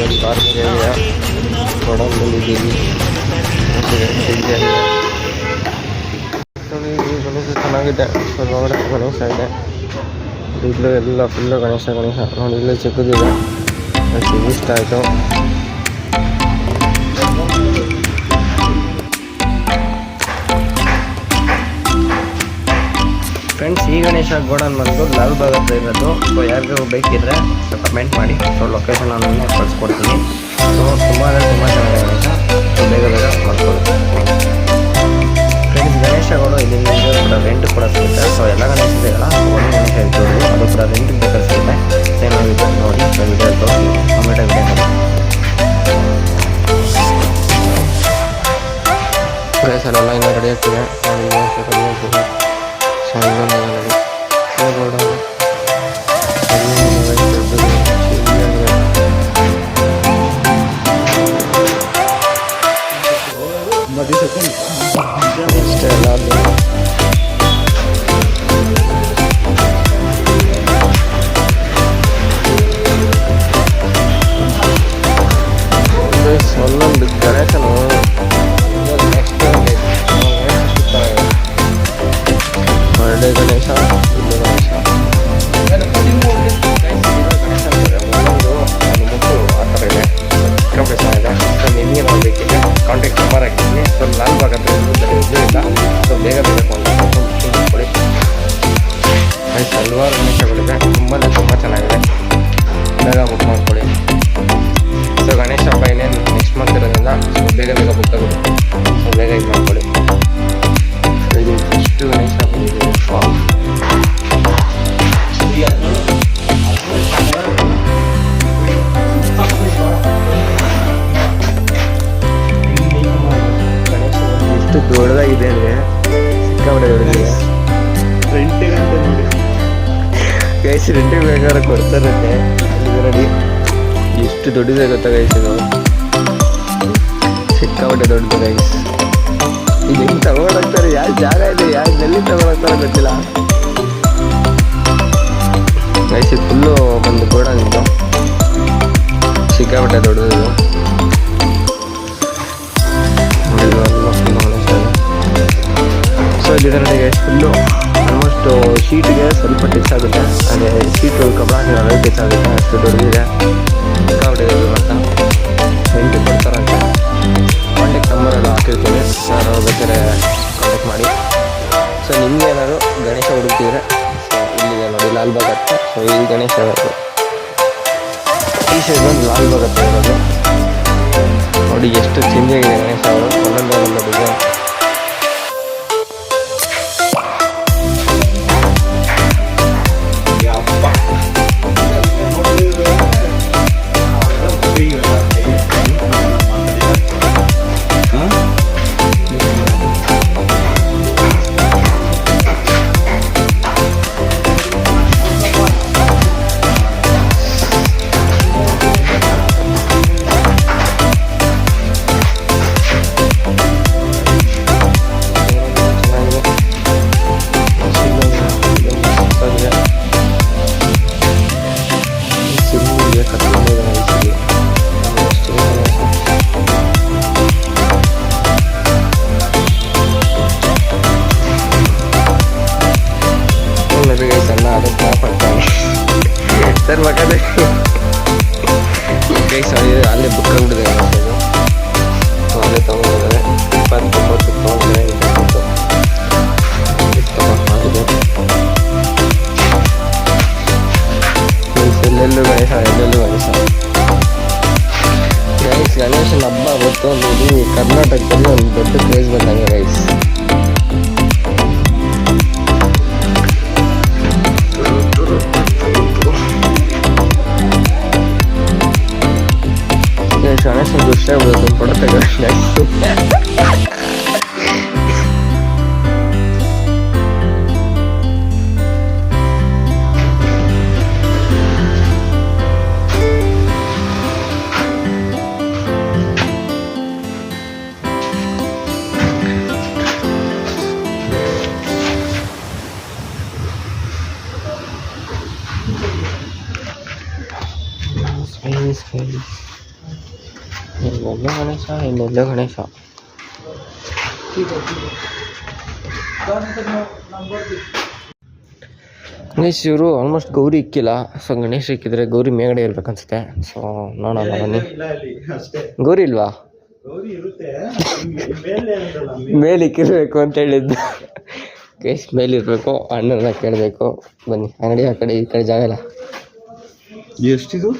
ಒಂದು park area godown ಬಂದಿದ್ದೀವಿ. ಗಣೇಶ ಚೆನ್ನಾಗಿದೆ. ಒಳಗಡೆ ಗಣೇಶ ಇದೆ. ಇಲ್ಲೂ ಎಲ್ಲ ಫುಲ್ಲು ಗಣೇಶ ನೋಡಿ. ಇಲ್ಲೂ ಚಿಕ್ಕದಿದೆ. ಇಷ್ಟ ಆಯಿತು. ಫ್ರೆಂಡ್ಸ್, ಈ ಗಣೇಶ ಗೋಡನ್ ಬಂದು ಲಾಲ್ಬಾಗ್ ಹತ್ರ ಇರೋದು. ಸೊ ಯಾರಿಗೂ ಬೇಕಿದ್ರೆ ಕಮೆಂಟ್ ಮಾಡಿ. ಸೊ ಲೊಕೇಶನ್ ನಾನು ಕಳಿಸ್ಕೊಡ್ತೀನಿ. ಸೊ ತುಂಬ ಚೆನ್ನಾಗಿದೆ ಗಣೇಶ. ಬೇಗ ಮಾಡ್ಕೊಳ್ಳಿ ಫ್ರೆಂಡ್ಸ್. ಗಣೇಶಗಳು ಇಲ್ಲಿ ನಿಮಗೆ ಕೂಡ ರೆಂಟ್ ಕೂಡ ಸಿಗುತ್ತೆ. ಸೊ ಎಲ್ಲ ಗಣೇಶ ಇದೆಯಲ್ಲ, ಒಂದು ಗಣೇಶ ಇರ್ತದೆ, ಅದು ಕೂಡ ರೆಂಟಿಗೆ ಬೇಕಾದ್ರೆ ಸಿಗುತ್ತೆ. ಏನಾಗಿದೆ ನೋಡಿ, ವಿಡಿಯೋ ತೋರಿಸಿ ಕಂಪ್ಲೀಟಾಗಿ ಗಣೇಶನೆಲ್ಲ ಇನ್ನೂ ರೆಡಿ ಆಗ್ತಿದೆ ನೋಡಿ. ರೆಡಿ ಆಗ್ತಿದೆ. ಸೊ ಇನ್ನೊಂದು ಅಷ್ಟೇ ಎಲ್ಲ ಒಂದೊಂದು ಗಣೇಶನು ನೆಕ್ಸ್ಟ್ ಬರ್ಡೇ ಗಣೇಶ, ಇಲ್ಲಿ ಗಣೇಶ ಆ ಥರ ಇದೆ. ಸಿಕ್ಕಾಪಟ್ಟೆ ಚೆನ್ನಾಗಿದೆ. ಸೊ ನಿಮಗೆ ಮಾಡಬೇಕಿದೆ ಕಾಂಟ್ಯಾಕ್ಟ್ ನಂಬರ್ ಹಾಕಿದ್ದೀನಿ. ಸೊ ಲಾಲ್ಬಾಗ್ ಹತ್ರ ಇದರಿಂದ ಸೊ ಬೇಗ ಕಾಂಟ್ಯಾಕ್ಟ್ ಮಾಡ್ಕೊಳ್ಳಿ. ಹಲವಾರು ಗಣೇಶಗಳಿದೆ. ತುಂಬ ಚೆನ್ನಾಗಿದೆ. ಬೇಗ ಬುಕ್ ಮಾಡ್ಕೊಳ್ಳಿ. ಸೊ ಗಣೇಶ ಹಬ್ಬ ಇನ್ನೇನು ನೆಕ್ಸ್ಟ್ ಮಂತ್ ಇರೋದ್ರಿಂದ ಸೊ ಬೇಗ ಬುಕ್ ಆಗುತ್ತೆ. ಸೊ ಬೇಗ ಇದು ಮಾಡ್ಕೊಳ್ಳಿ. ಇದು ಫಸ್ಟು ಗಣೇಶ ಬಂದಿದೆ. ಗಣೇಶ ಎಷ್ಟು ದೊಡ್ಡದಾಗಿದೆ ಅಂದರೆ ಸಿಕ್ಕಾಪಟ್ಟೆ ದೊಡ್ಡದಿದೆ. ರೆಂಟಿಗೆ ನೋಡಿ ಗೈಸ್, ರೆಂಟಿಗೆ ಬೇಕಾದ್ರೆ ಕೊಡ್ತಾರಂತೆ. ಅಲ್ಲಿ ನೋಡಿ ಎಷ್ಟು ದೊಡ್ಡದೇ ಗೊತ್ತಾ ಗೈಸ್. ಇದು ಸಿಕ್ಕಾಪಟ್ಟೆ ದೊಡ್ಡದು ಗೈಸ್. ಈಗ ಹೆಂಗೆ ತಗೊಂಡೋಗ್ತಾರೆ, ಯಾವ ಜಾಗ ಇದೆ, ಯಾವ ಜಲ್ಲಿ ತಗೊಂಡೋಗ್ತಾರೆ ಗೊತ್ತಿಲ್ಲ ಗೈಸ್. ಇದು ಫುಲ್ಲು ಬಂದು ಗೋಡನ್ ಇದು ಸಿಕ್ಕಾಪಟ್ಟೆ ದೊಡ್ಡದು. ಸೊ ಇಲ್ಲಿ ನೋಡಿ ಗೈಸ್, ಫುಲ್ಲು ಆಲ್ಮೋಸ್ಟ್ ಶೀಟ್ಗೆ ಸ್ವಲ್ಪ ಟಚ್ ಆಗುತ್ತೆ. ಅದೇ ಶೀಟು ಕಬ್ಬಣ ಹಾಕಿ ಟಚ್ ಆಗುತ್ತೆ. ಅಷ್ಟು ದೊಡ್ಡದಿದೆ. ಸಿಕ್ಕಾಪಟ್ಟೆ ಅಂತ ರೆಂಟ್ ಕೊಡ್ತಾರಂತೆ. ಕಾಂಟ್ಯಾಕ್ಟ್ ನಂಬರ್ ಎಲ್ಲ ಹಾಕಿರ್ತೀನಿ. ಯಾರು ಬೇಕಾದ್ರೆ ಕಾಂಟ್ಯಾಕ್ಟ್ ಮಾಡಿ. ಸೊ ನಿಮ್ಗೆ ಏನಾದ್ರು ಗಣೇಶ ಹುಡುಕ್ತಿದ್ರೆ ಸೊ ಇಲ್ಲಿದೆ ನೋಡಿ, ಲಾಲ್ಬಾಗ್ ಹತ್ರ. ಸೊ ಈ ಗಣೇಶ ಈ ಸೈಡ್ ಬಂದು ಲಾಲ್ಬಾಗ್ ಹತ್ರ ಇರೋದು ನೋಡಿ. ಎಷ್ಟು ಚೇಂಜಾಗಿದೆ ಗಣೇಶ ಅವರು. ಒಂದೊಂದು ಡಿಸೈನ್. ಸರ್ ಮಕ್ಕಳೇ ಗೈಸ್ ಅಲ್ಲೇ ಬುಕ್ ಆಗಿಬಿಟ್ಟಿದೆ ಗಣೇಶ. ಇದು ಅಲ್ಲೇ ತೊಗೊಂಡಿದ್ದಾರೆ. 29 ತೊಗೊಂಡಿದ್ದಾರೆ. ಎಲ್ಲೆಲ್ಲೂ ಗಣೇಶ, ಎಲ್ಲೆಲ್ಲೂ ಗಣೇಶ ಗೈಸ್. ಗಣೇಶನ ಹಬ್ಬ ಅವತ್ತು ಒಂದು ಇಡೀ ಕರ್ನಾಟಕದಲ್ಲಿ ಒಂದು ದೊಡ್ಡ ಕ್ರೇಜ್ ಬಂದಂಗೆ ಗೈಸ್. ಗಣೇಶನ ದೃಶ್ಯ ಕೊಡುತ್ತೆ ಗಣೇಶ. Space. ಇಲ್ಲೆಲ್ಲೋ ಗಣೇಶ ಇಲ್ಲೆಲ್ಲೋ ಗಣೇಶ. ಗಣೇಶ್ ಇವರು ಆಲ್ಮೋಸ್ಟ್ ಗೌರಿ ಇಕ್ಕಿಲ್ಲ. ಸೊ ಗಣೇಶ ಇಕ್ಕಿದ್ರೆ ಗೌರಿ ಮೇಗಡೆ ಇರ್ಬೇಕನ್ಸುತ್ತೆ. ಸೊ ನೋಡೋಣ ಬನ್ನಿ. ಗೌರಿ ಇಲ್ವಾ? ಮೇಲೆ ಇಕ್ಕಿರ್ಬೇಕು ಅಂತ ಹೇಳಿದ್ದು. ಗೈಸ್ ಮೇಲಿರ್ಬೇಕು. ಅಣ್ಣನ ಕೇಳಬೇಕು. ಬನ್ನಿ ಅಂಗಡಿ ಆ ಕಡೆ ಈ ಕಡೆ ಜಾಗ ಇಲ್ಲ. ಎಷ್ಟಿದು?